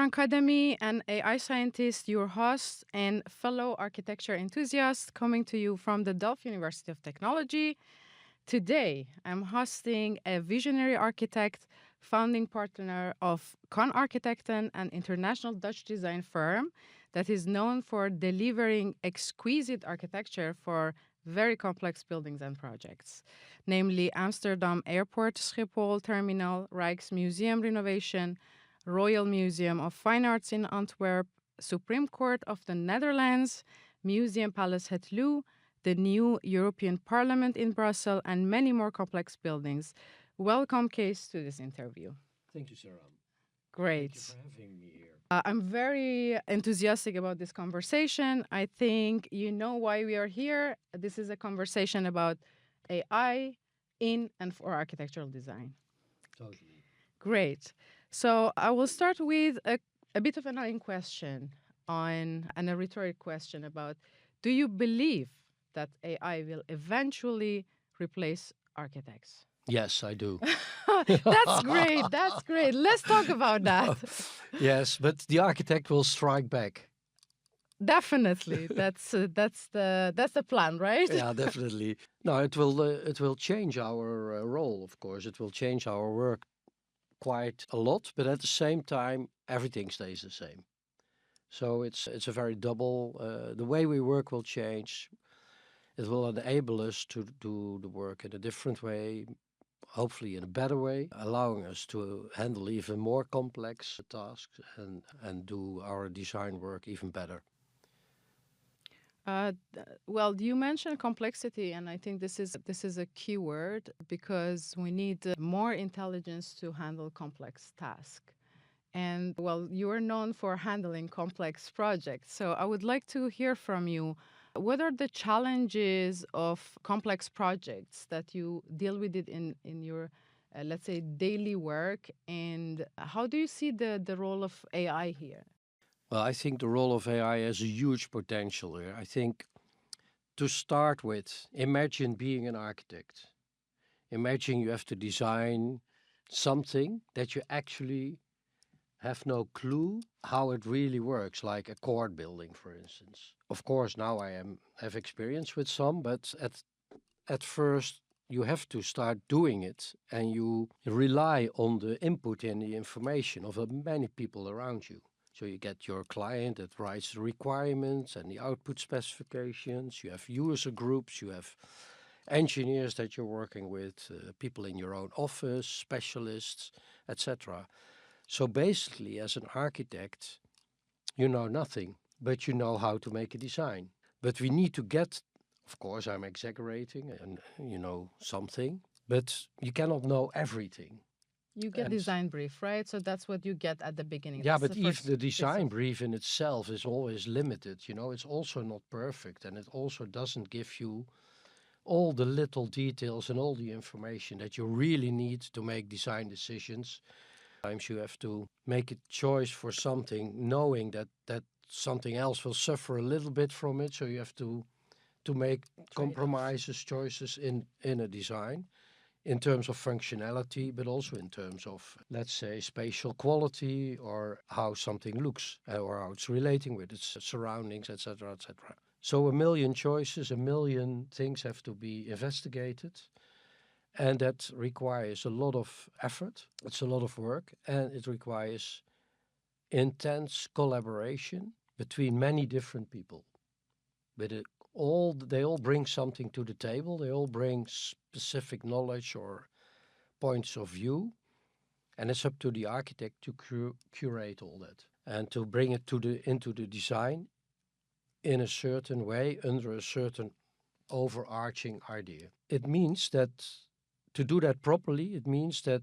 Seyran Khademi, an AI scientist, your host and fellow architecture enthusiast, coming to you from the Delft University of Technology. Today, I'm hosting a visionary architect, founding partner of KAAN Architecten, an international Dutch design firm that is known for delivering exquisite architecture for very complex buildings and projects, namely Amsterdam Airport, Schiphol Terminal, Rijksmuseum renovation, Royal Museum of Fine Arts in Antwerp, Supreme Court of the Netherlands, Museum Palace Het Loo, the new European Parliament in Brussels, and many more complex buildings. Welcome, Kees, to this interview. Thank you, Seyran. Great. Thank you for having me here. I'm very enthusiastic about this conversation. I think you know why we are here. This is a conversation about AI in and for architectural design. Totally. Great. So I will start with a bit of an annoying question and a rhetoric question about, do you believe that AI will eventually replace architects? Yes, I do. That's great. That's great. Let's talk about that. Yes, but the architect will strike back. Definitely. That's the plan, right? Yeah, definitely. No, it will change our role, of course. It will change our work quite a lot, but at the same time, everything stays the same. So it's a very double. The way we work will change. It will enable us to do the work in a different way, hopefully in a better way, allowing us to handle even more complex tasks and do our design work even better. Well, you mentioned complexity, and I think this is a key word because we need more intelligence to handle complex tasks. And well, you are known for handling complex projects. So I would like to hear from you. What are the challenges of complex projects that you deal with it in your, let's say, daily work? And how do you see the role of AI here? Well, I think the role of AI has a huge potential here. I think to start with, imagine being an architect. Imagine you have to design something that you actually have no clue how it really works, like a court building, for instance. Of course, now I have experience with some, but at first you have to start doing it, and you rely on the input and the information of many people around you. So you get your client that writes the requirements and the output specifications. You have user groups, you have engineers that you're working with, people in your own office, specialists, etc. So basically, as an architect, you know nothing, but you know how to make a design. But we need to get, of course, I'm exaggerating and you know something, but you cannot know everything. You get design brief, right? So that's what you get at the beginning. Yeah, That's but the even first the piece design of- brief in itself is always limited. You know, it's also not perfect, and it also doesn't give you all the little details and all the information that you really need to make design decisions. Sometimes you have to make a choice for something, knowing that something else will suffer a little bit from it. So you have to make compromises, choices in a design in terms of functionality, but also in terms of, let's say, spatial quality or how something looks or how it's relating with its surroundings, etc., etc. So a million choices, a million things have to be investigated. And that requires a lot of effort. It's a lot of work, and it requires intense collaboration between many different people. But they all bring something to the table. They all bring specific knowledge or points of view, and it's up to the architect to curate all that and to bring it into the design in a certain way under a certain overarching idea. It means that to do that properly, it means that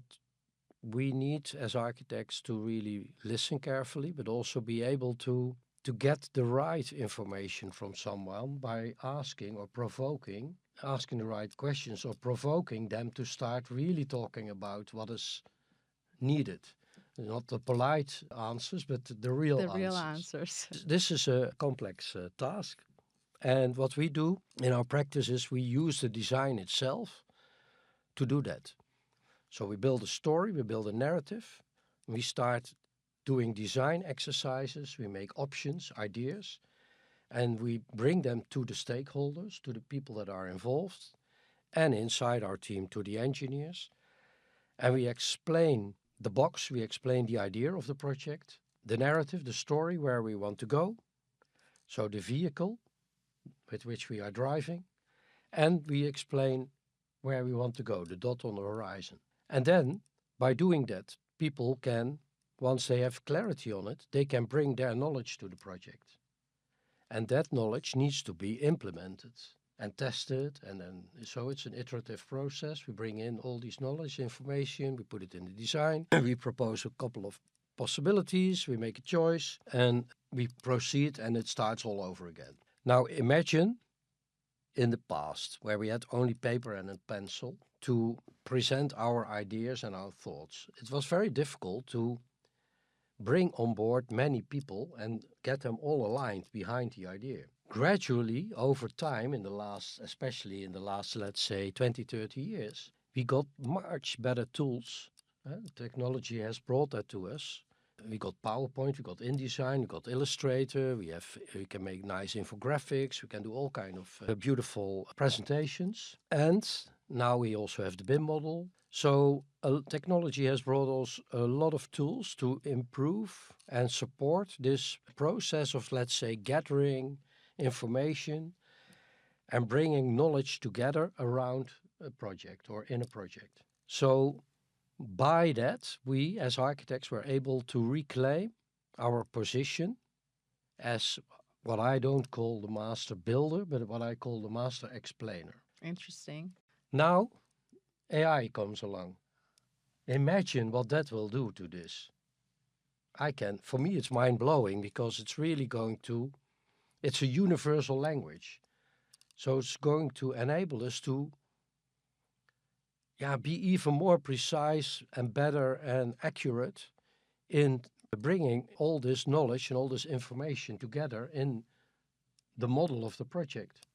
we need as architects to really listen carefully, but also be able to get the right information from someone by asking the right questions or provoking them to start really talking about what is needed. Not the polite answers, but the real answers. real answers. This is a complex task. And what we do in our practice is we use the design itself to do that. So we build a story, we build a narrative, we start doing design exercises, we make options, ideas, and we bring them to the stakeholders, to the people that are involved, and inside our team to the engineers. And we explain the box, we explain the idea of the project, the narrative, the story, where we want to go, so the vehicle with which we are driving, and we explain where we want to go, the dot on the horizon. And then, by doing that, people can, once they have clarity on it, they can bring their knowledge to the project. And that knowledge needs to be implemented and tested. And then, so it's an iterative process. We bring in all these knowledge, information, we put it in the design, we propose a couple of possibilities, we make a choice, and we proceed, and it starts all over again. Now, imagine in the past where we had only paper and a pencil to present our ideas and our thoughts. It was very difficult to bring on board many people and get them all aligned behind the idea. Gradually, over time, especially in the last, let's say, 20, 30 years, we got much better tools. Technology has brought that to us. We got PowerPoint, we got InDesign, we got Illustrator, we can make nice infographics, we can do all kind of beautiful presentations. And now we also have the BIM model. So technology has brought us a lot of tools to improve and support this process of, let's say, gathering information and bringing knowledge together around a project or in a project. So by that, we as architects were able to reclaim our position as what I don't call the master builder, but what I call the master explainer. Interesting. Now, AI comes along. Imagine what that will do to this. For me, it's mind blowing because it's really it's a universal language. So it's going to enable us to be even more precise and better and accurate in bringing all this knowledge and all this information together in the model of the project.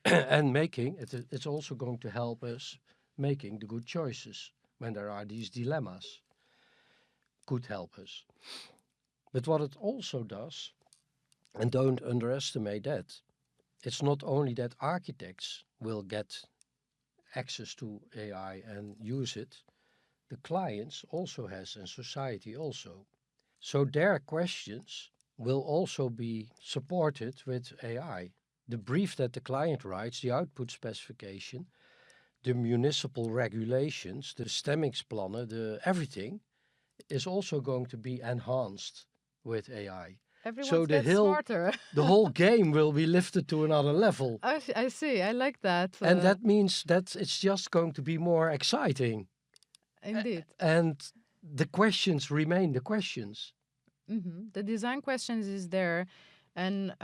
And it's also going to help us making the good choices when there are these dilemmas. Could help us. But what it also does, and don't underestimate that, it's not only that architects will get access to AI and use it, the clients also has, and society also. So their questions will also be supported with AI. The brief that the client writes, the output specification, the municipal regulations, the stemmingsplanner, everything is also going to be enhanced with AI. Everyone's gets smarter. The whole game will be lifted to another level. I see. I like that. And that means that it's just going to be more exciting. Indeed. And the questions remain the questions. The design questions is there. And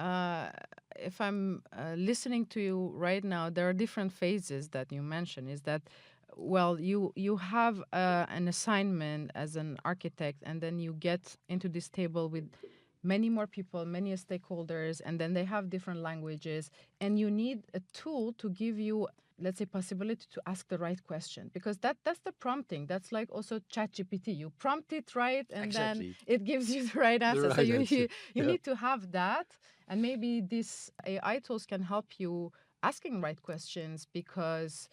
if I'm listening to you right now, there are different phases that you mentioned. Is that, well, you have an assignment as an architect, and then you get into this table with many more people, many stakeholders, and then they have different languages, and you need a tool to give you, let's say, possibility to ask the right question, because that's the prompting. That's like also ChatGPT. You prompt it right, and then it gives you the right answer. So you need to have that, and maybe these AI tools can help you asking right questions, because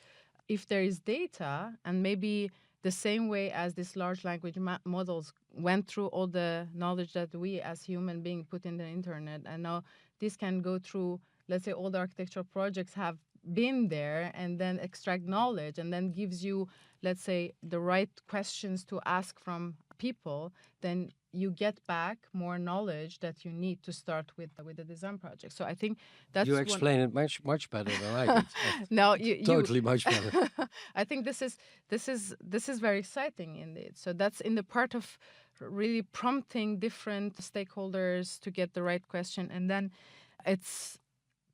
if there is data, and maybe the same way as these large language models went through all the knowledge that we as human beings put in the internet, and now this can go through, let's say, all the architectural projects have been there, and then extract knowledge, and then gives you, let's say, the right questions to ask from people, then you get back more knowledge that you need to start with the design project. So I think that's you explain it much better than I did. No, totally much better. I think this is very exciting indeed. So that's in the part of really prompting different stakeholders to get the right question, and then it's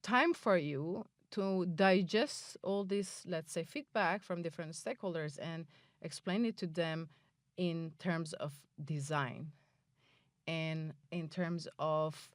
time for you to digest all this, let's say, feedback from different stakeholders and explain it to them in terms of design and in terms of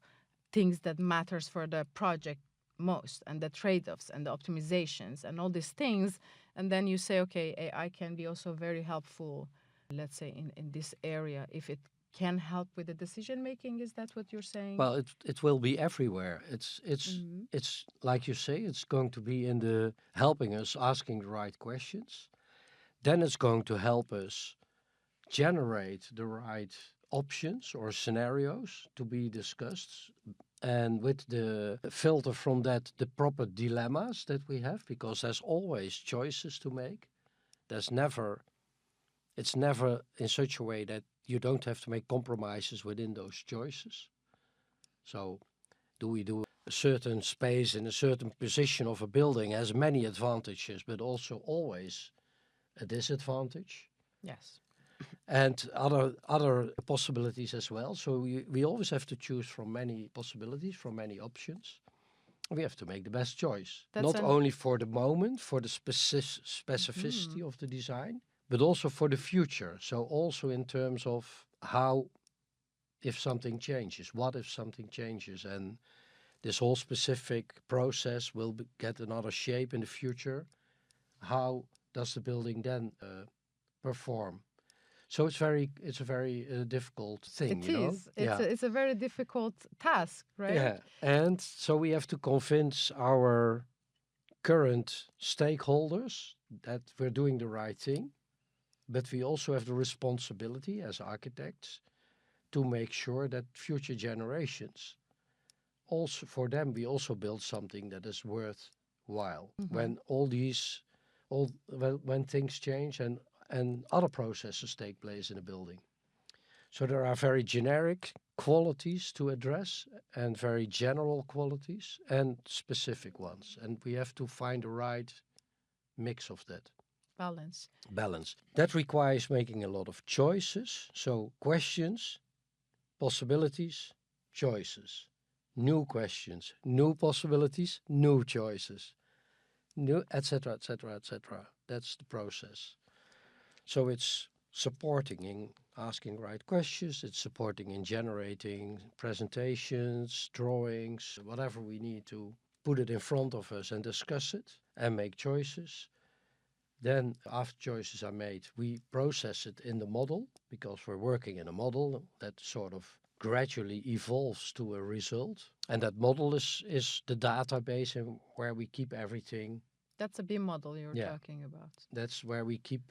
things that matters for the project most, and the trade-offs and the optimizations and all these things. And then you say, okay, AI can be also very helpful, let's say, in this area, if it can help with the decision making. Is that what you're saying? Well, it will be everywhere. Hmm. It's like you say, it's going to be in the helping us asking the right questions. Then it's going to help us generate the right options or scenarios to be discussed. And with the filter from that, the proper dilemmas that we have, because there's always choices to make. There's never, it's never in such a way that you don't have to make compromises within those choices. So, do we do a certain space in a certain position of a building has many advantages, but also always a disadvantage, Yes. and other possibilities as well. So we always have to choose from many possibilities, from many options. We have to make the best choice, That's not an. only for the moment, for the Mhm. specificity of the design, but also for the future. So also in terms of how, if something changes, what if something changes, and this whole specific process will get another shape in the future. How does the building then perform? So it's a very difficult thing, It you know. is. Yeah, It's a very difficult task, right? yeah, and so we have to convince our current stakeholders that we're doing the right thing, but we also have the responsibility as architects to make sure that future generations, also for them, we also build something that is worthwhile. Hmm. When all these, all when things change and other processes take place in a building. So there are very generic qualities to address and very general qualities and specific ones. And we have to find the right mix of that Balance. balance. That requires making a lot of choices. So questions, possibilities, choices. New questions, new possibilities, new choices, new, etc., etc., etc. That's the process. So it's supporting in asking right questions, it's supporting in generating presentations, drawings, whatever we need to put it in front of us and discuss it and make choices. Then, after choices are made, we process it in the model because we're working in a model that sort of gradually evolves to a result. And that model is the database and where we keep everything. That's a BIM model you're Yeah, talking about. that's where we keep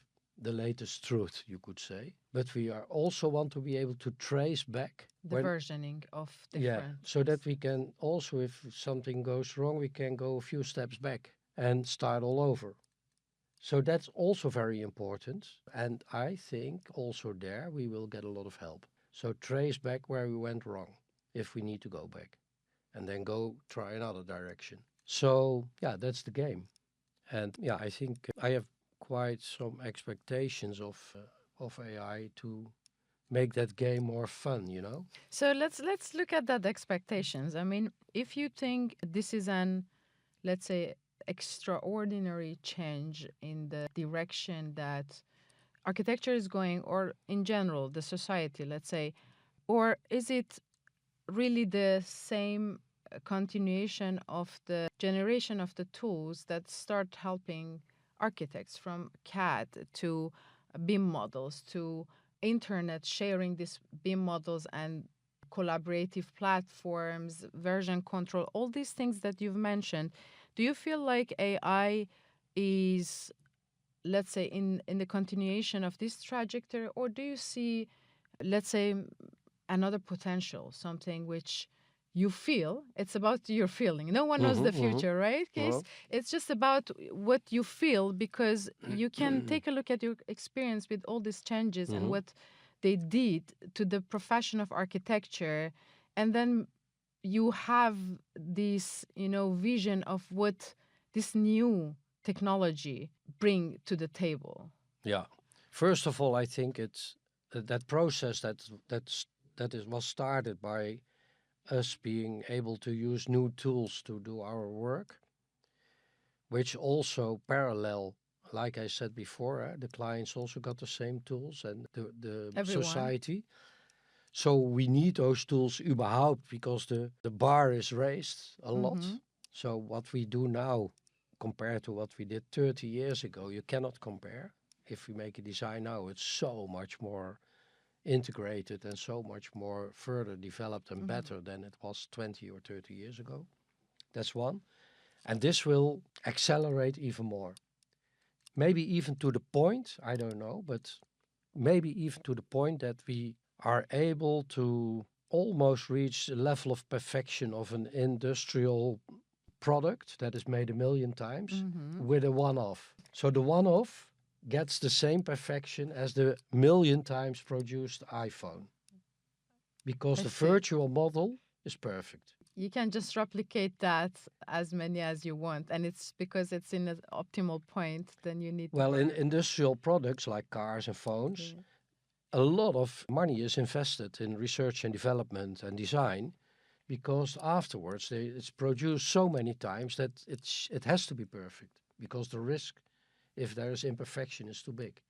the latest truth, you could say. But we are also want to be able to trace back The when, versioning of yeah, different so that we can also, if something goes wrong, we can go a few steps back and start all over. So that's also very important. And I think also there we will get a lot of help. So trace back where we went wrong if we need to go back and then go try another direction. So yeah, that's the game. And yeah, I think I have quite some expectations of AI to make that game more fun, you know? So let's look at that expectations. I mean, if you think this is an, let's say, extraordinary change in the direction that architecture is going, or in general the society, let's say, or is it really the same continuation of the generation of the tools that start helping architects, from CAD to BIM models to internet, sharing these BIM models and collaborative platforms, version control, all these things that you've mentioned? Do you feel like AI is, let's say, in the continuation of this trajectory, or do you see, let's say, another potential, something which you feel? It's about your feeling. No one knows the Mm-hmm. future, right, Kees? Well, It's just about what you feel, because you can take a look at your experience with all these changes and mm-hmm. what they did to the profession of architecture, and then you have this, vision of what this new technology bring to the table. Yeah. First of all, I think it's that process that was started by us being able to use new tools to do our work, which also parallel, like I said before, the clients also got the same tools and the Everyone. society. So we need those tools überhaupt because the bar is raised a lot. Mm-hmm. So what we do now compared to what we did 30 years ago, you cannot compare. If we make a design now, it's so much more integrated and so much more further developed and Mhm. better than it was 20 or 30 years ago. That's one. And this will accelerate even more. Maybe even to the point, I don't know, but maybe even to the point that we are able to almost reach the level of perfection of an industrial product that is made a million times Mhm. with a one-off. So the one-off gets the same perfection as the million times produced iPhone because I the see. virtual model is perfect. You can just replicate that as many as you want, and it's because it's in an optimal point, then you need to Well, in work. industrial products like cars and phones, Yeah. a lot of money is invested in research and development and design because afterwards it's produced so many times that it has to be perfect because the risk if there is imperfection is too big.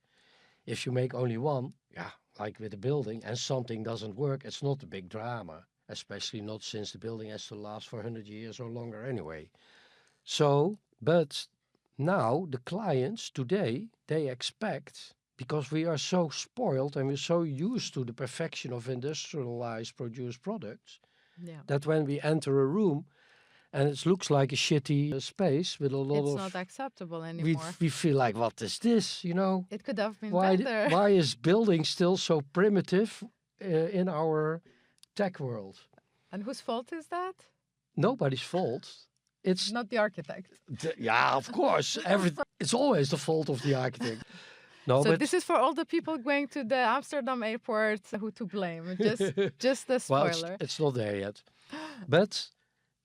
If you make only one, yeah, like with a building and something doesn't work, it's not a big drama, especially not since the building has to last for 100 years or longer anyway. So, but now the clients today, they expect, because we are so spoiled and we're so used to the perfection of industrialized produced products, Yeah. that when we enter a room and it looks like a shitty space with a lot It's not of, acceptable we, anymore. we feel like, what is this, you know? It could have been Why, better. why is building still so primitive in our tech world? And whose fault is that? Nobody's fault. It's Not the architect. yeah, of course. It's always the fault of the architect. No, So but this is for all the people going to the Amsterdam airport who to blame. Just a well, spoiler. it's not there yet. But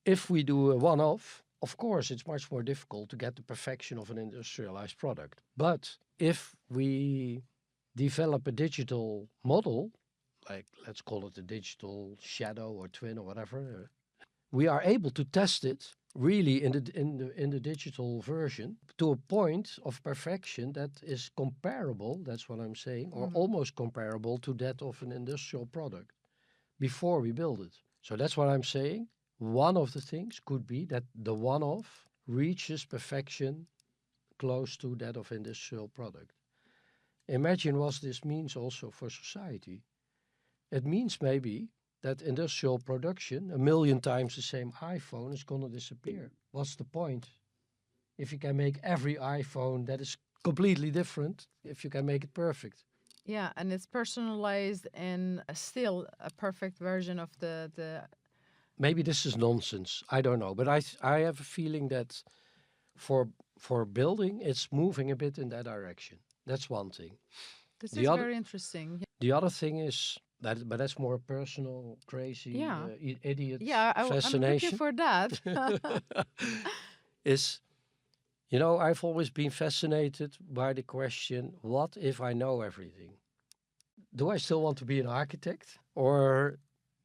if we do a one-off, of course, it's much more difficult to get the perfection of an industrialized product. But if we develop a digital model, like let's call it a digital shadow or twin or whatever, we are able to test it really in the digital version to a point of perfection that is comparable, that's what I'm saying, or Mhm. almost comparable to that of an industrial product before we build it. So that's what I'm saying. One of the things could be that the one-off reaches perfection close to that of industrial product. Imagine what this means also for society. It means maybe that industrial production, a million times the same iPhone, is going to disappear. What's the point? If you can make every iPhone that is completely different, if you can make it perfect. Yeah, and it's personalized and still a perfect version of the. Maybe this is nonsense. I don't know. But I have a feeling that for for building, it's moving a bit in that direction. That's one thing. This The is other very interesting. the other thing is that, but that's more personal, crazy, Yeah, idiot yeah, I'm looking fascination. for that. Is I've always been fascinated by the question, what if I know everything? Do I still want to be an architect or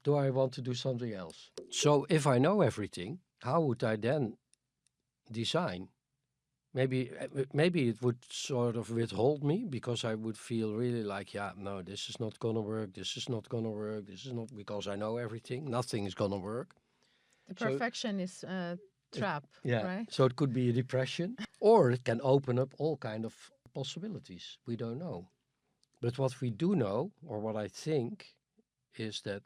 do I want to do something else? So if I know everything, how would I then design? Maybe it would sort of withhold me because I would feel really like, yeah, no, this is not gonna work. This is not gonna work. This is not because I know everything. Nothing is gonna work. The So perfection is a it, trap, yeah, right? so it could be a depression, or it can open up all kind of possibilities. We don't know. But what we do know, or what I think, is that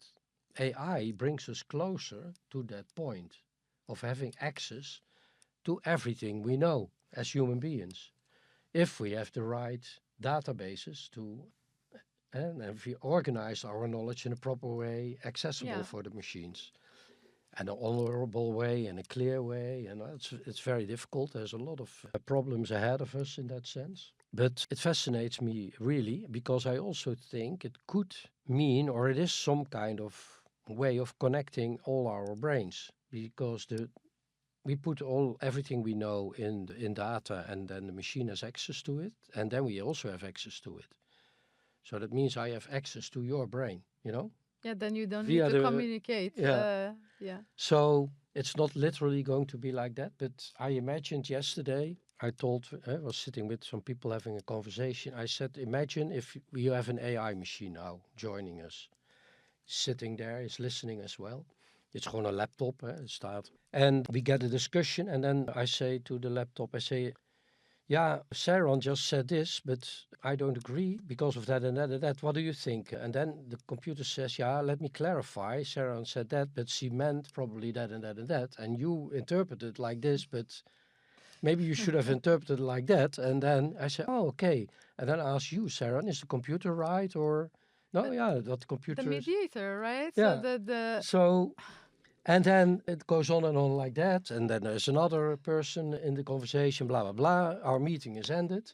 AI brings us closer to that point of having access to everything we know as human beings. If we have the right databases to, and if we organize our knowledge in a proper way, accessible Yeah. for the machines, and an honorable way and a clear way, and it's very difficult. There's a lot of problems ahead of us in that sense. But it fascinates me really because I also think it could mean, or it is some kind of way of connecting all our brains because we put everything we know in data, and then the machine has access to it, and then we also have access to it. So that means I have access to your brain, Yeah, then you don't need via to the communicate. yeah. Yeah. So it's not literally going to be like that, but I imagined yesterday. I was sitting with some people having a conversation. I said, imagine if you have an AI machine now joining us, sitting there, is listening as well. It's gewoon a laptop, het staat. And we get a discussion, and then I say to the laptop, I say, yeah, Seyran just said this, but I don't agree because of that and that and that. What do you think? And then the computer says, yeah, let me clarify. Seyran said that, but she meant probably that and that and that. And you interpreted like this, but maybe you should have interpreted like that. And then I said, oh, okay. And then I asked you, Seyran, is the computer right? Or, no, yeah, that The computer is, mediator, right? So yeah. the So and then it goes on and on like that. And then there's another person in the conversation, blah, blah, blah. Our meeting is ended.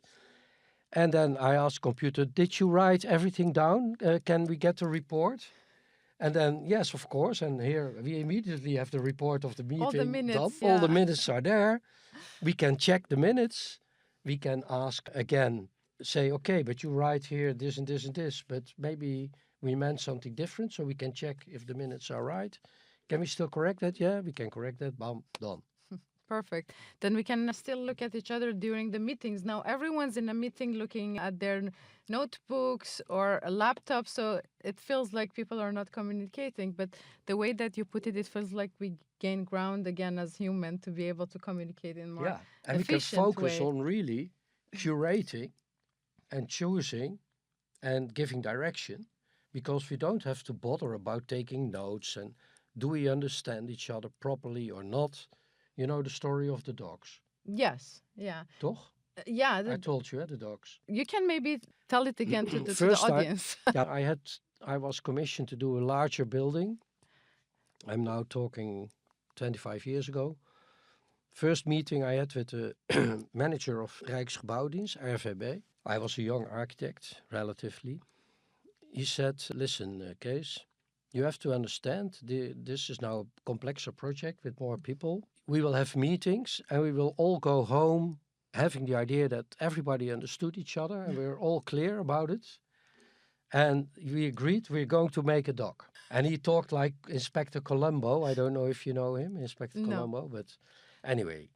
And then I asked computer, did you write everything down? Can we get the report? And then, yes, of course. And here we immediately have the report of the all the meeting done. minutes, All the yeah. minutes are there. We can check the minutes. We can ask again, say, okay, but you write here this and this and this, but maybe we meant something different. So we can check if the minutes are right. Can we still correct that? Yeah, we can correct that. Bam, done. Perfect. Then we can still look at each other during the meetings. Now everyone's in a meeting looking at their notebooks or a laptop, so it feels like people are not communicating. But the way that you put it, it feels like we gain ground again as human to be able to communicate in more Yeah. And we can efficient focus way. on really curating and choosing and giving direction because we don't have to bother about taking notes and do we understand each other properly or not. You know the story of the dogs, Yes, yeah, toch? yeah. I told you, the dogs. You can maybe tell it again to the First time, audience. yeah, I was commissioned to do a larger building. I'm now talking 25 years ago. First meeting I had with the manager of Rijksgebouwdienst, RVB. I was a young architect, relatively. He said, listen, Kees, you have to understand this is now a complexer project with more people. We will have meetings and we will all go home having the idea that everybody understood each other and we're all clear about it. And we agreed we're going to make a doc. And he talked like Inspector Columbo. I don't know if you know him, Inspector No. Columbo, but anyway,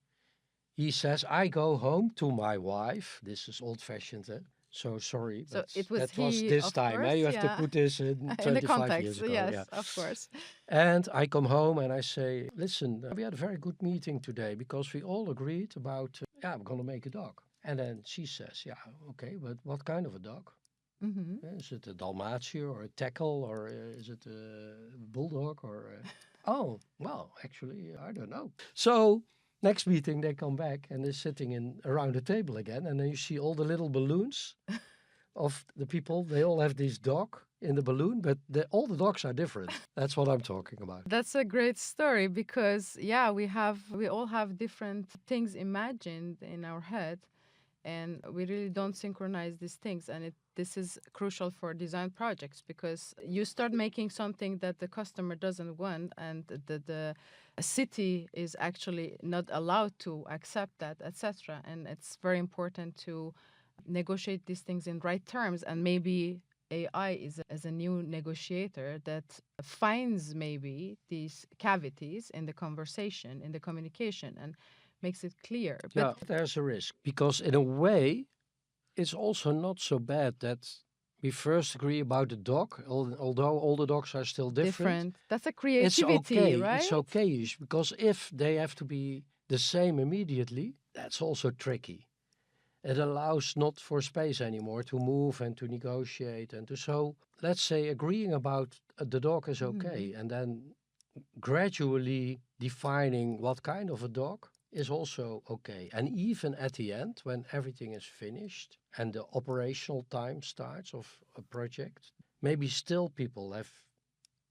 he says, I go home to my wife. This is old fashioned, eh? So sorry, So but it was that was he, this of time. Eh? course, You have to yeah. put this in In the 25 years context, ago. Yeah. yes, of course. And I come home and I say, listen, we had a very good meeting today because we all agreed about, yeah, I'm going to make a dog. And then she says, yeah, okay, but what kind of a dog? Hmm. Is it a Dalmatian or a Tackle or is it a Bulldog or oh, well, actually, I don't know. So next meeting they come back and they're sitting in around the table again, and then you see all the little balloons of the people. They all have this dog in the balloon, but all the dogs are different. That's what I'm talking about. That's a great story because, yeah, we all have different things imagined in our head, and we really don't synchronize these things. And this is crucial for design projects because you start making something that the customer doesn't want, and the city is actually not allowed to accept that, etc. And it's very important to negotiate these things in right terms, and maybe AI is as a new negotiator that finds maybe these cavities in the conversation, in the communication, and makes it clear. But Yeah, there's a risk because in a way, it's also not so bad that we first agree about the dog, although all the dogs are still different. different, that's a It's creativity, okay. It's right? okay because if they have to be the same immediately, that's also tricky. It allows not for space anymore to move and to negotiate and to so let's say agreeing about the dog is okay Mhm. and then gradually defining what kind of a dog is also okay. And even at the end, when everything is finished and the operational time starts of a project, maybe still people have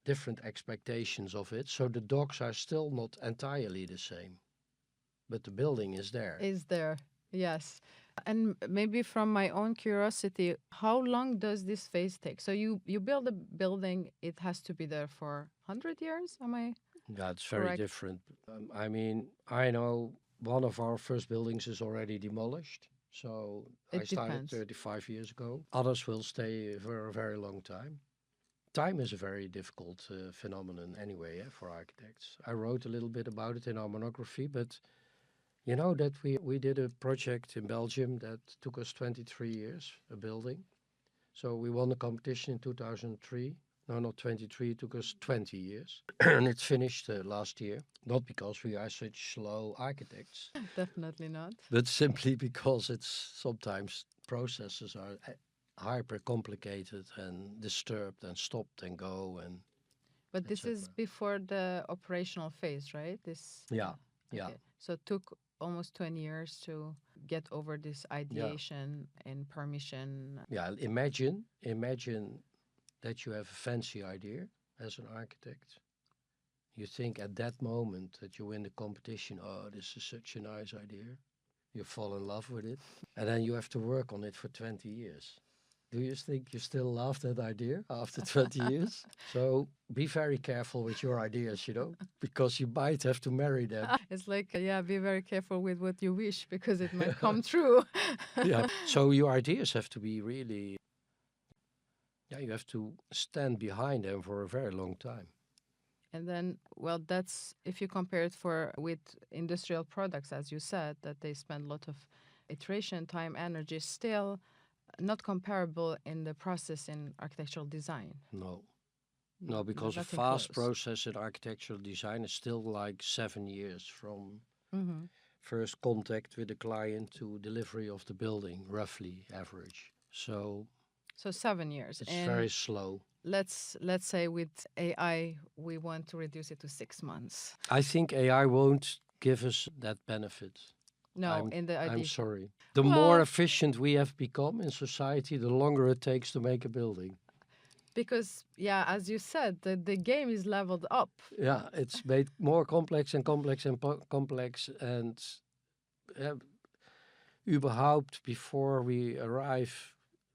different expectations of it. So the dogs are still not entirely the same, but the building is there. Is there? Yes. And maybe from my own curiosity, how long does this phase take? So you build a building, it has to be there for 100 years, am I Yeah, it's very correct? different. I mean, I know one of our first buildings is already demolished. So I It started depends. 35 years ago. Others will stay for a very long time. Time is a very difficult phenomenon anyway for architects. I wrote a little bit about it in our monography, but you know that we did a project in Belgium that took us 23 years, a building. So we won the competition in 2003. No, not 23. It took us 20 years. And it's finished last year. Not because we are such slow architects, Definitely not. but simply because it's sometimes processes are hyper complicated and disturbed and stopped and go and But this is etc. before the operational phase, right? This, Yeah, yeah, okay. So it took almost 20 years to get over this yeah, ideation and permission. yeah. Imagine that you have a fancy idea as an architect. You think at that moment that you win the competition, oh, this is such a nice idea. You fall in love with it, and then you have to work on it for 20 years. Do you think you still love that idea after 20 years? So be very careful with your ideas, because you might have to marry them. It's like, yeah, be very careful with what you wish because it might come true. Yeah. So your ideas have to be really, yeah, you have to stand behind them for a very long time. And then, well, that's if you compare it for with industrial products, as you said, that they spend a lot of iteration, time, energy, still not comparable in the process in architectural design. No. No, No, because a nothing fast close. process in architectural design is still like 7 years from Hmm. first contact with the client to delivery of the building, roughly average. So So 7 years. it's And very slow. let's say with AI, we want to reduce it to 6 months. I think AI won't give us that benefit. No, in the I'm idea. sorry. The more Well, efficient we have become in society, the longer it takes to make a building. because yeah, as you said, the game is leveled up. Yeah, it's made more complex and complex and complex. And uh, überhaupt, before we arrive,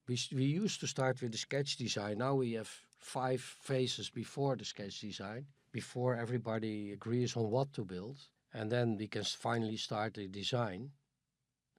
we used to start with the sketch design. Now we have 5 phases before the sketch design, before everybody agrees on what to build. And then we can finally start the design.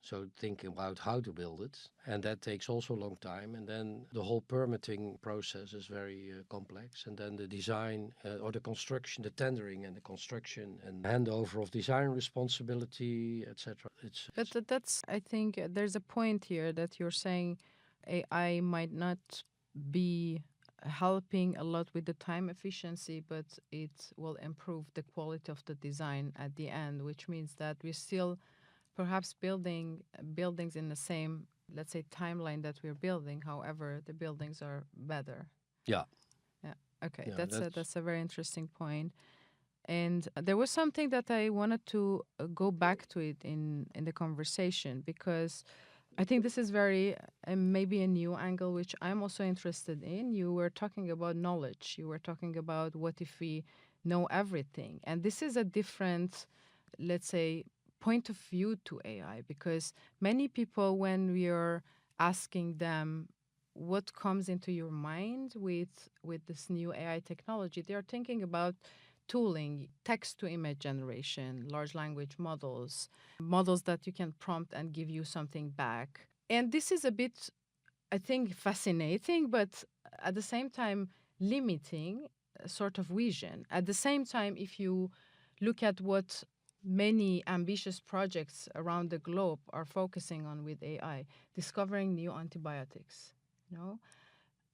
So thinking about how to build it, and that takes also a long time. And then the whole permitting process is very complex. And then the design or the construction, the tendering and the construction and handover of design responsibility, etc. But that's, I think, there's a point here that you're saying AI might not be helping a lot with the time efficiency, but it will improve the quality of the design at the end, which means that we're still perhaps building buildings in the same, let's say, timeline that we're building. However, the buildings are better. Yeah, Yeah. Okay, yeah, that's a very interesting point. And there was something that I wanted to go back to it in the conversation because I think this is very maybe a new angle which I'm also interested in. You were talking about knowledge. You were talking about what if we know everything, and this is a different, let's say, point of view to AI because many people, when we are asking them what comes into your mind with this new AI technology, they are thinking about tooling, text to image generation, large language models, models that you can prompt and give you something back. And this is a bit, I think, fascinating, but at the same time, limiting sort of vision. At the same time, if you look at what many ambitious projects around the globe are focusing on with AI, discovering new antibiotics, you know,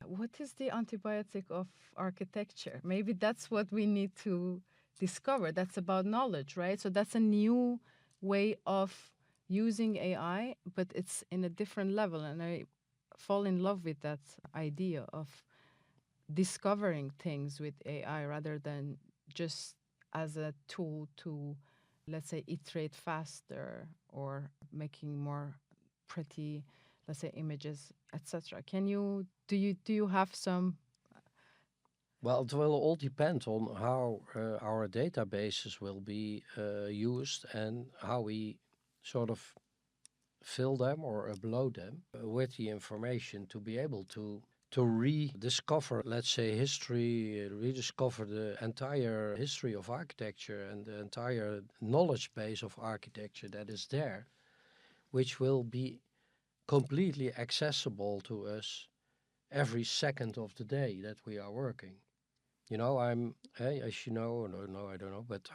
what is the antibiotic of architecture? Maybe that's what we need to discover. That's about knowledge, right? So that's a new way of using AI, but it's in a different level. And I fall in love with that idea of discovering things with AI rather than just as a tool to, let's say, iterate faster or making more pretty, let's say, images, etc. Can you do you have some? well, it will all depend on how our databases will be used and how we sort of fill them or upload them with the information to be able to rediscover, let's say, history, rediscover the entire history of architecture and the entire knowledge base of architecture that is there, which will be completely accessible to us every second of the day that we are working. Hey, as you know, or no, I don't know, but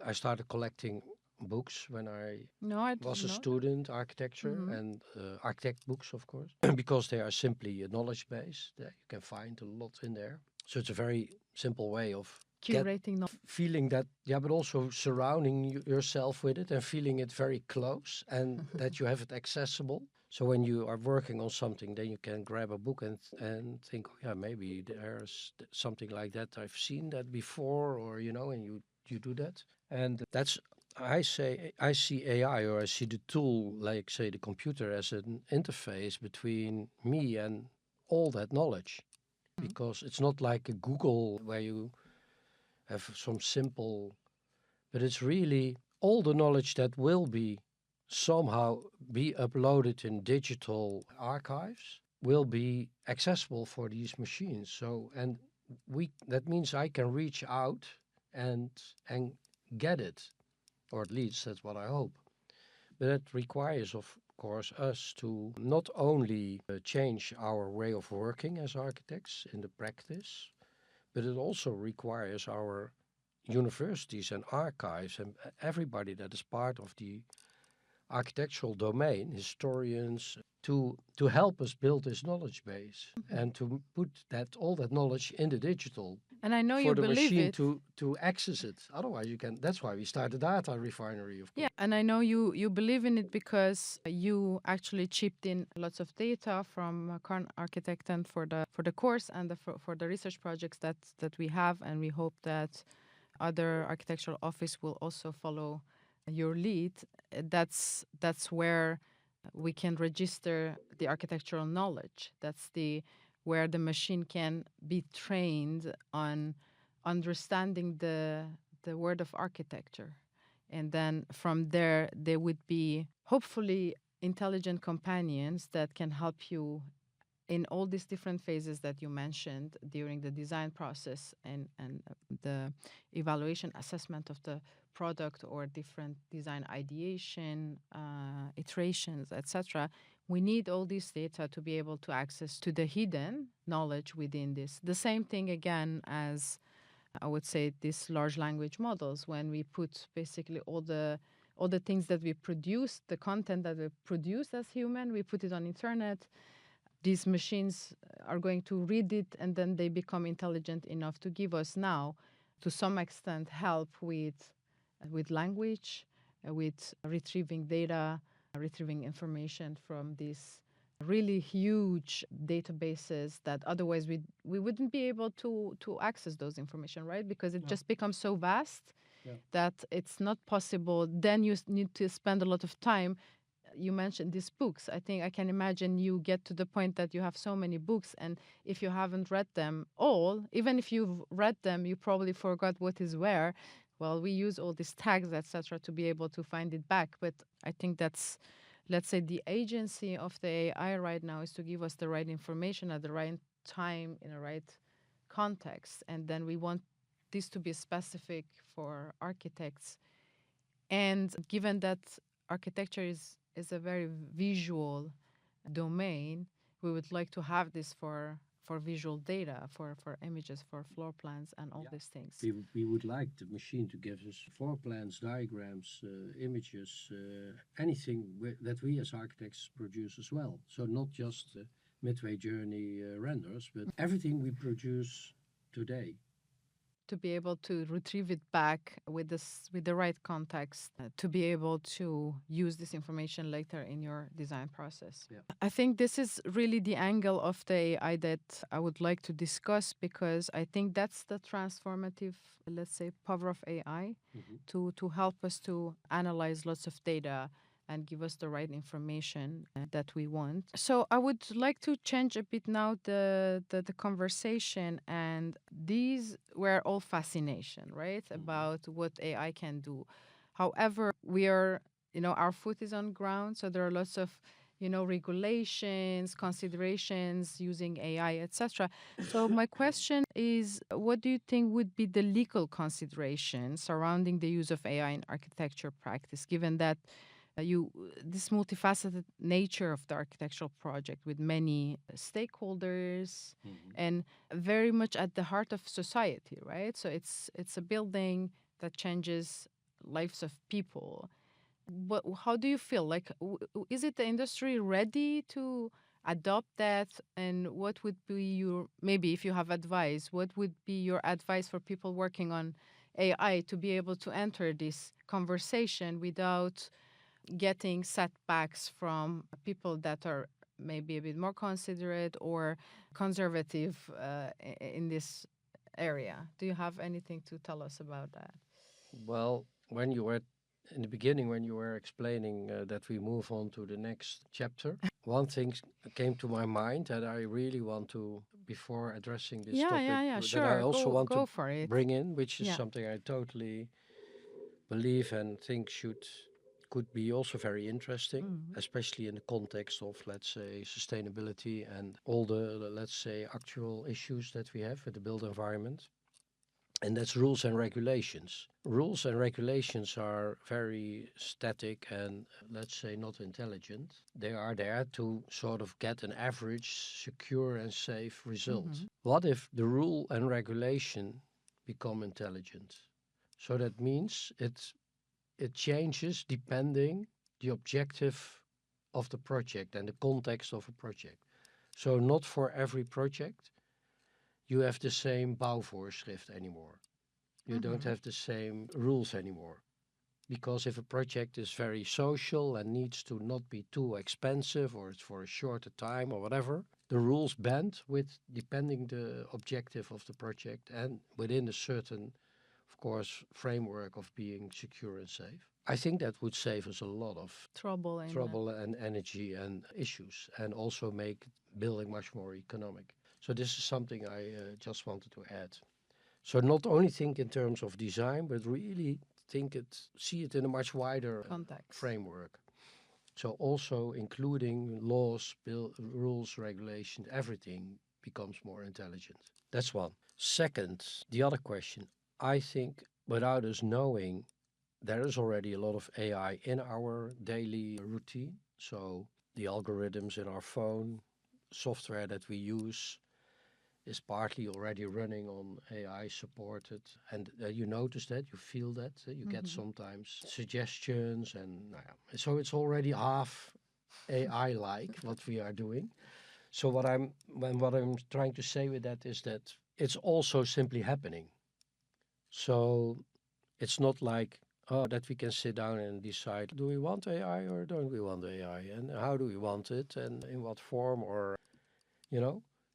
I started collecting books when I No, I was don't a know. student, architecture, Mm-hmm. and architect books, of course, because they are simply a knowledge base. There you can find a lot in there. So it's a very simple way of Curating knowledge. feeling that, yeah, but also surrounding yourself with it and feeling it very close and that you have it accessible. So when you are working on something, then you can grab a book and think, oh yeah, maybe there's something like that. I've seen that before, or and you do that. And that's I see AI, or I see the tool, like say the computer, as an interface between me and all that knowledge, because it's not like a Google where you have some simple, but it's really all the knowledge that will be somehow be uploaded in digital archives will be accessible for these machines. So, and we that means I can reach out and and get it, or at least that's what I hope. But it requires, of course, us to not only change our way of working as architects in the practice, but it also requires our universities and archives and everybody that is part of the architectural domain, historians, to help us build this knowledge base and to put that all that knowledge in the digital And I know for you the believe machine it. to access it. Otherwise, you can. That's why we started data refinery, of Yeah, course. and I know you believe in it because you actually chipped in lots of data from KAAN Architecten for the course and for the research projects that we have, and we hope that other architectural office will also follow your lead. That's where we can register the architectural knowledge. That's the where the machine can be trained on understanding the word of architecture. And then from there would be hopefully intelligent companions that can help you in all these different phases that you mentioned during the design process and the evaluation assessment of the product or different design ideation, iterations, etc. We need all this data to be able to access to the hidden knowledge within this. The same thing again as I would say these large language models, when we put basically all the things that we produce, the content that we produce as human, we put it on internet. These machines are going to read it, and then they become intelligent enough to give us now, to some extent, help with language, with retrieving data, retrieving information from these really huge databases that otherwise we wouldn't be able to access those information, right? Because it just becomes so vast that it's not possible. Then you need to spend a lot of time. You mentioned these books. I think I can imagine you get to the point that you have so many books, and if you haven't read them all, even if you've read them, you probably forgot what is where. Well, we use all these tags, etc., to be able to find it back. But I think that's, let's say, the agency of the AI right now is to give us the right information at the right time in the right context, and then we want this to be specific for architects. And given that architecture is a very visual domain, we would like to have this for visual data, for images, for floor plans, and all these things. We would like the machine to give us floor plans, diagrams, images, anything that we as architects produce as well. So not just midway journey renders, but everything we produce today. To be able to retrieve it back with the right context, to be able to use this information later in your design process. Yeah. I think this is really the angle of the AI that I would like to discuss, because I think that's the transformative, let's say, power of AI to help us to analyze lots of data and give us the right information that we want. So I would like to change a bit now the conversation. And these were all fascination, right? About what AI can do. However, we are, our foot is on ground. So there are lots of, regulations, considerations using AI, etc. So my question is, what do you think would be the legal considerations surrounding the use of AI in architecture practice, given that this multifaceted nature of the architectural project with many stakeholders and very much at the heart of society, right? So it's a building that changes lives of people. But how do you feel? Like, is it the industry ready to adopt that? And what would be your, maybe if you have advice, what would be your advice for people working on AI to be able to enter this conversation without getting setbacks from people that are maybe a bit more considerate or conservative in this area? Do you have anything to tell us about that? Well, when you were in the beginning, when you were explaining that we move on to the next chapter, one thing came to my mind that I really want to, before addressing this Yeah, topic, yeah, yeah. that I Sure. also Go want to go for it. bring in, which is Yeah. something I totally believe and think could be also very interesting, Mhm. especially in the context of, let's say, sustainability and all the, let's say, actual issues that we have with the built environment. And that's rules and regulations. Rules and regulations are very static and, let's say, not intelligent. They are there to sort of get an average, secure, and safe result. Mhm. What if the rule and regulation become intelligent? So that means it changes depending the objective of the project and the context of a project. So not for every project you have the same bouwvoorschrift anymore. You don't Mhm. have the same rules anymore. Because if a project is very social and needs to not be too expensive or it's for a shorter time or whatever, the rules bend with depending the objective of the project and within a certain, of course, framework of being secure and safe. I think that would save us a lot of Trouble in that. trouble and energy and issues and also make building much more economic. So this is something I just wanted to add. So not only think in terms of design, but really see it in a much wider Context. framework. So also including laws, rules, regulations, everything becomes more intelligent. That's one. Second, the other question, I think without us knowing, there is already a lot of AI in our daily routine. So the algorithms in our phone, software that we use, is partly already running on AI supported. And you notice that, you feel that, you get Mhm. sometimes suggestions, and so it's already half AI like what we are doing. So what I'm trying to say with that is that it's also simply happening. So it's not like, oh, that we can sit down and decide, do we want AI or don't we want AI? And how do we want it? And in what form? Or,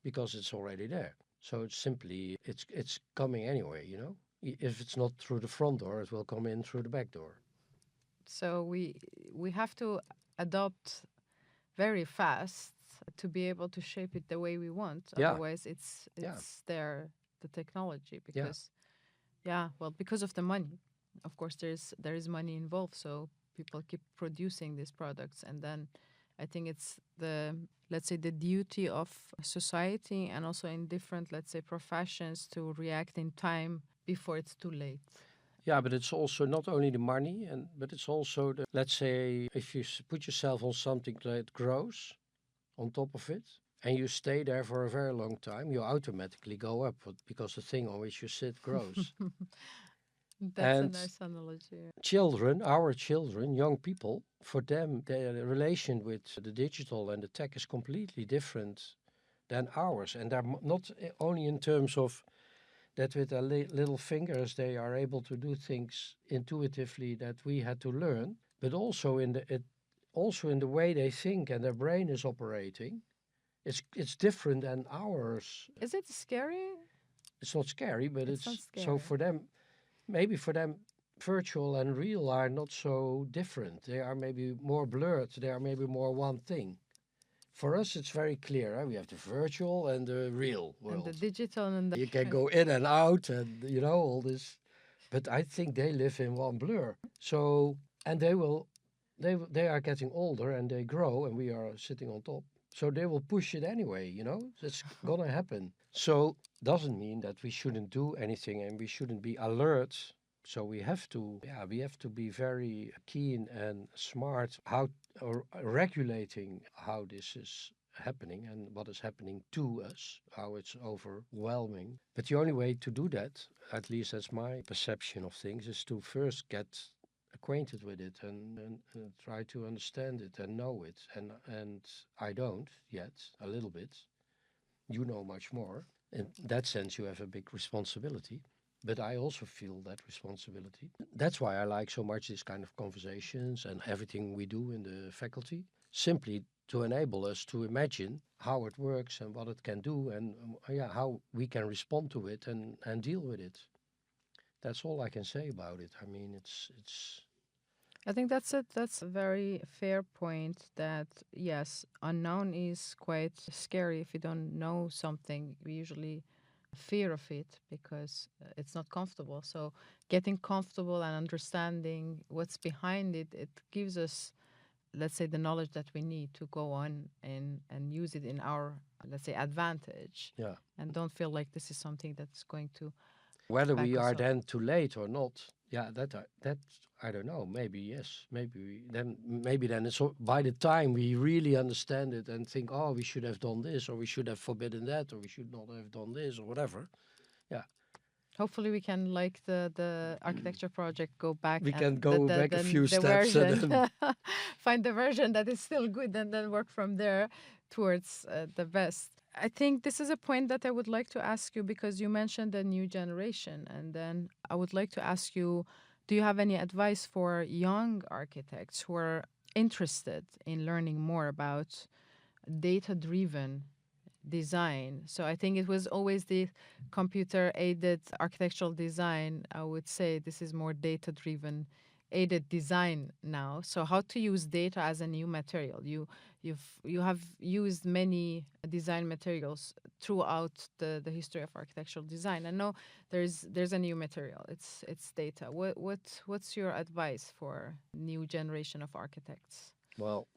because it's already there. So it's simply, it's coming anyway, If it's not through the front door, it will come in through the back door. So we have to adopt very fast to be able to shape it the way we want. Yeah, Otherwise, yeah, it's there, the technology, yeah. because yeah, well, because of the money. Of course, there is money involved, so people keep producing these products, and then I think it's the, let's say, the duty of society and also in different, let's say, professions to react in time before it's too late. Yeah, but it's also not only the money, but it's also the, let's say, if you put yourself on something that grows on top of it, and you stay there for a very long time, you automatically go up because the thing on which you sit grows. That's a And nice analogy. children, our children, young people, for them, their relation with the digital and the tech is completely different than ours. And they're not only in terms of that with their little fingers they are able to do things intuitively that we had to learn, but also also in the way they think and their brain is operating. It's different than ours. Is it scary? It's not scary, but It's not it's so scary. for them, maybe for them, virtual and real are not so different. They are maybe more blurred. They are maybe more one thing. For us, it's very clear. We have the virtual and the real And the world. digital and the You can go in and out, and all this. But I think they live in one blur. So, and they are getting older and they grow, and we are sitting on top. So they will push it anyway. It's gonna happen. So doesn't mean that we shouldn't do anything and we shouldn't be alert. So we have to be very keen and smart how or regulating how this is happening and what is happening to us, how it's overwhelming. But the only way to do that, at least that's my perception of things, is to first get acquainted with it and try to understand it and know it. And I don't yet, a little bit. You know much more. In that sense, you have a big responsibility. But I also feel that responsibility. That's why I like so much this kind of conversations and everything we do in the faculty, simply to enable us to imagine how it works and what it can do and yeah, how we can respond to it and deal with it. That's all I can say about it. I mean, it's I think that's a very fair point that yes, unknown is quite scary. If you don't know something, we usually fear of it because it's not comfortable. So getting comfortable and understanding what's behind it, it gives us, let's say, the knowledge that we need to go on and use it in our, let's say, advantage, yeah. and don't feel like this is something that's going to Whether back we us are up. then too late or not, yeah, that I don't know. Maybe yes, maybe then it's by the time we really understand it and think, oh, we should have done this, or we should have forbidden that, or we should not have done this, or whatever. Yeah, Hopefully we can, like the architecture project, go back we and can go back a few the steps and version then find the version that is still good and then work from there towards the best. I think this is a point that I would like to ask you because you mentioned the new generation, and then I would like to ask you, do you have any advice for young architects who are interested in learning more about data driven design? So I think it was always the computer aided architectural design. I would say this is more data driven aided design now. So how to use data as a new material? You have used many design materials throughout the history of architectural design. I know there's a new material. It's data. What's your advice for new generation of architects? well,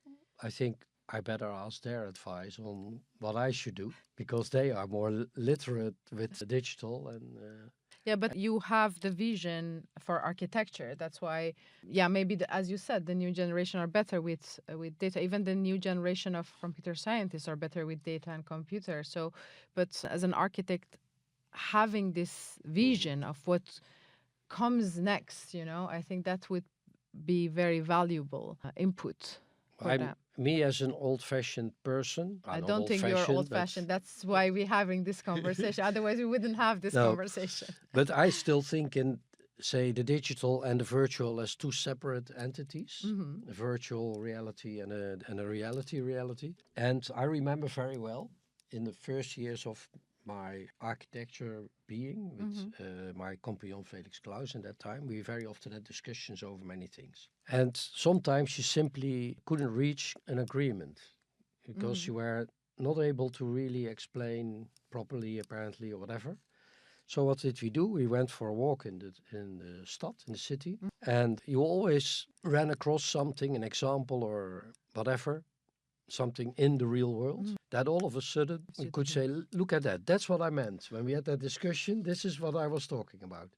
I think I better ask their advice on what I should do because they are more literate with the digital and Yeah, but you have the vision for architecture. That's why, yeah, maybe as you said, the new generation are better with data. Even the new generation of computer scientists are better with data and computer. So, but as an architect, having this mhm. vision of what comes next, I think that would be very valuable input for I'm them. me as an old-fashioned person. I Not don't think you're old-fashioned, but old-fashioned. That's why we're having this conversation. Otherwise, we wouldn't have this no, conversation. but I still think in, say, the digital and the virtual as two separate entities, Hmm. a virtual reality and a reality. And I remember very well in the first years of my architecture being with Hmm. my compagnon Felix Klaus in that time, we very often had discussions over many things. And sometimes you simply couldn't reach an agreement because Hmm. you were not able to really explain properly, apparently, or whatever. So what did we do? We went for a walk in the stad, in the city, and you always ran across something, an example or whatever, something in the real world, that all of a sudden Gives we you the could say, hint. look at that. That's what I meant. When we had that discussion, this is what I was talking about.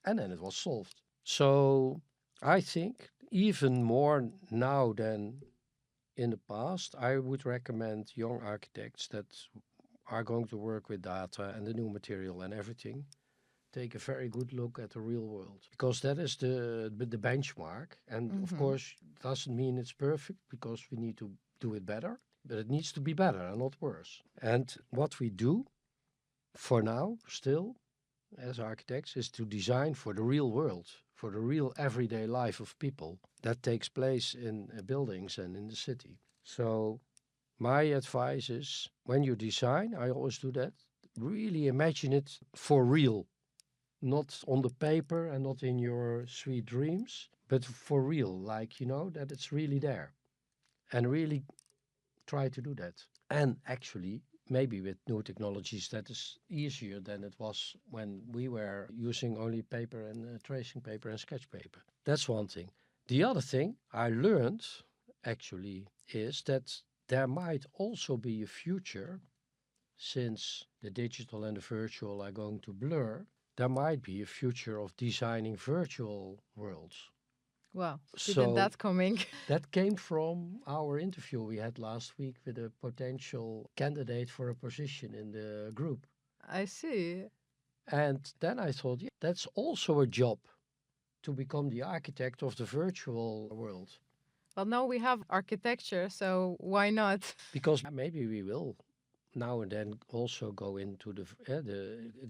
And then it was solved. So I think even more now than in the past, I would recommend young architects that are going to work with data and the new material and everything, take a very good look at the real world because that is the benchmark. And of Hmm. course, doesn't mean it's perfect because we need to do it better, but it needs to be better and not worse. And what we do for now, still as architects, is to design for the real world, for the real everyday life of people that takes place in buildings and in the city. So my advice is when you design, I always do that, really imagine it for real, not on the paper and not in your sweet dreams, but for real, like, that it's really there. And really try to do that. And actually, maybe with new technologies, that is easier than it was when we were using only paper and tracing paper and sketch paper. That's one thing. The other thing I learned actually is that there might also be a future, since the digital and the virtual are going to blur, there might be a future of designing virtual worlds. Wow, didn't So that coming? that came from our interview we had last week with a potential candidate for a position in the group. I see. And then I thought, yeah, that's also a job to become the architect of the virtual world. Well, now we have architecture, so why not? Because maybe we will now and then also go into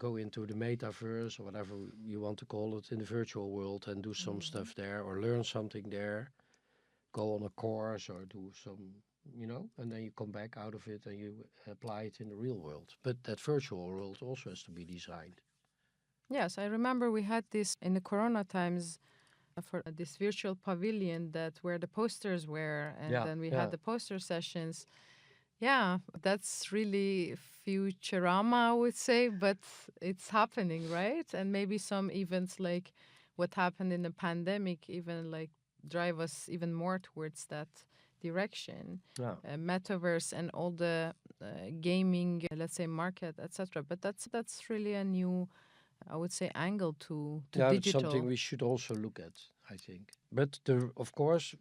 go into the metaverse or whatever you want to call it in the virtual world and do some stuff there or learn something there, go on a course or do some, and then you come back out of it and you apply it in the real world. But that virtual world also has to be designed. Yes, I remember we had this in the Corona times for this virtual pavilion that where the posters were, and Yeah, then we yeah. had the poster sessions. Yeah, that's really Futurama, I would say, but it's happening, right? And maybe some events like what happened in the pandemic even like drive us even more towards that direction. Yeah. Metaverse and all the gaming, let's say, market, etc. But that's really a new, I would say, angle to Yeah, it's something digital. we should also look at, I think. But of course,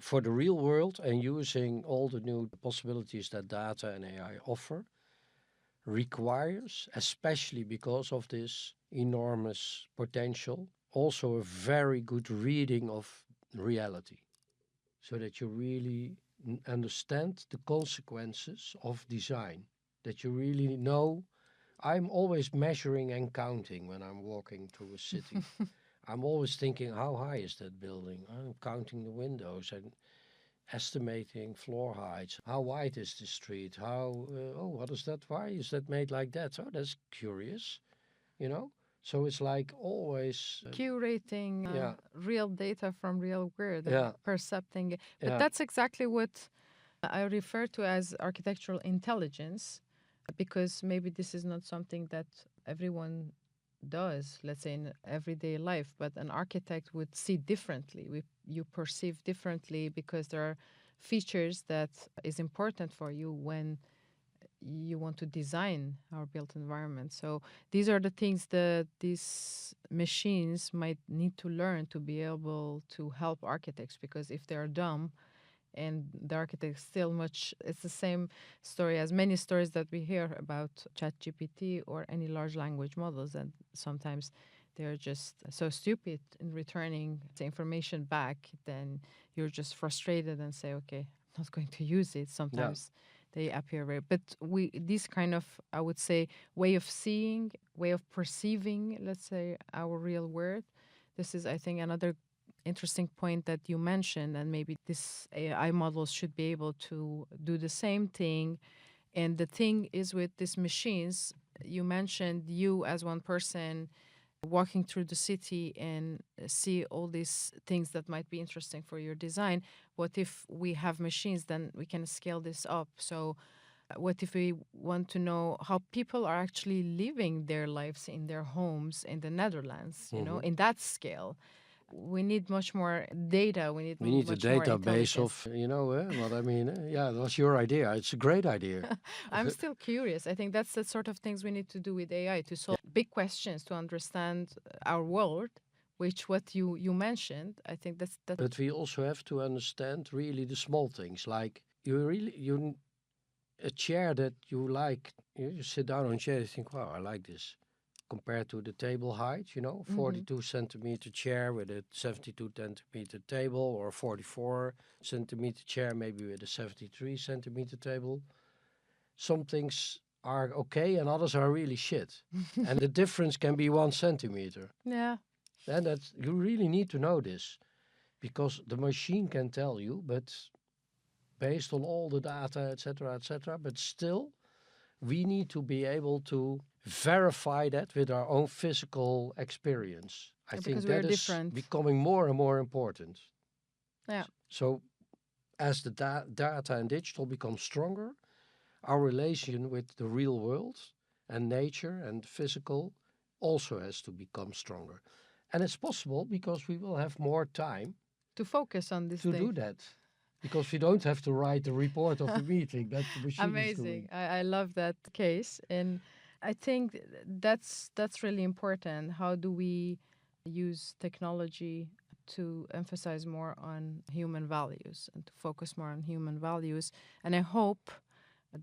for the real world and using all the new possibilities that data and AI offer requires, especially because of this enormous potential, also a very good reading of reality, so that you really understand the consequences of design, that you really know. I'm always measuring and counting when I'm walking through a city. I'm always thinking, how high is that building? I'm counting the windows and estimating floor heights. How wide is the street? What is that? Why is that made like that? Oh, that's curious, you know? So it's like always, Curating yeah, real data from real world and yeah, percepting it. But yeah. that's exactly what I refer to as architectural intelligence, because maybe this is not something that everyone does, let's say in everyday life, but an architect would see differently. You perceive differently because there are features that is important for you when you want to design our built environment. So these are the things that these machines might need to learn to be able to help architects, because if they're dumb and the architect still much, it's the same story as many stories that we hear about ChatGPT or any large language models, and sometimes they're just so stupid in returning the information back, then you're just frustrated and say, okay, I'm not going to use it. Yeah. Sometimes they appear very, but we, this kind of, I would say, way of seeing, way of perceiving, let's say, our real world, this is, I think, another interesting point that you mentioned, and maybe this AI models should be able to do the same thing. And the thing is with these machines, you mentioned you as one person walking through the city and see all these things that might be interesting for your design. What if we have machines, then we can scale this up. So what if we want to know how people are actually living their lives in their homes in the Netherlands, Hmm. in that scale? We need much more data. We need We need a much more database intelligence. of, what I mean. Yeah, that's your idea. It's a great idea. I'm still curious. I think that's the sort of things we need to do with AI to solve big questions, to understand our world, which what you mentioned. I think that's that. But we also have to understand really the small things, like a chair that you like. You sit down on a chair, you think, wow, I like this. Compared to the table height, 42 centimeter chair with a 72 centimeter table, or 44 centimeter chair, maybe with a 73 centimeter table. Some things are okay and others are really shit. And the difference can be 1 centimeter. Yeah, And that you really need to know this, because the machine can tell you, but based on all the data, etc., but still we need to be able to verify that with our own physical experience. I think because we are that is different. becoming more and more important. Yeah, So as the data and digital become stronger, our relation with the real world and nature and physical also has to become stronger. And it's possible because we will have more time to focus on this to thing. do that. Because we don't have to write the report of the meeting that the machine is Amazing. doing. I love that case. And I think that's really important. How do we use technology to emphasize more on human values and to focus more on human values? And I hope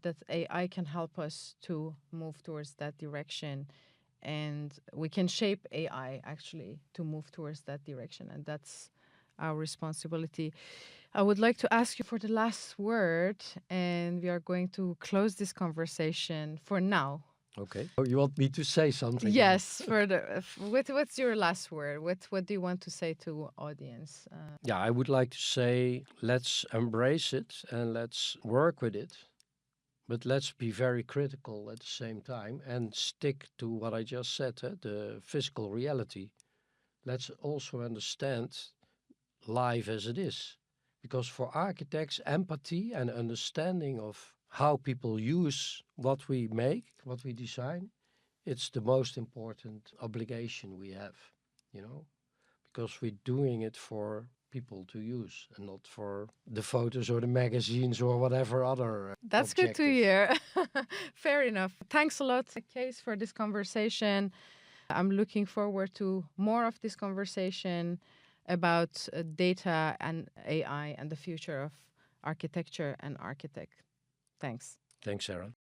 that AI can help us to move towards that direction. and we can shape AI actually to move towards that direction. And that's our responsibility. I would like to ask you for the last word, and we are going to close this conversation for now. Okay. Oh, you want me to say something now? Yes, for the what's your last word? What do you want to say to audience? Yeah, I would like to say let's embrace it and let's work with it. But let's be very critical at the same time and stick to what I just said, the physical reality. Let's also understand life as it is. Because for architects, empathy and understanding of how people use what we make, what we design, it's the most important obligation we have, you know, because we're doing it for people to use and not for the photos or the magazines or whatever other That's good to objective. hear. Fair enough. Thanks a lot, Kees, for this conversation. I'm looking forward to more of this conversation about data and AI and the future of architecture and architect. Thanks. Thanks, Sarah.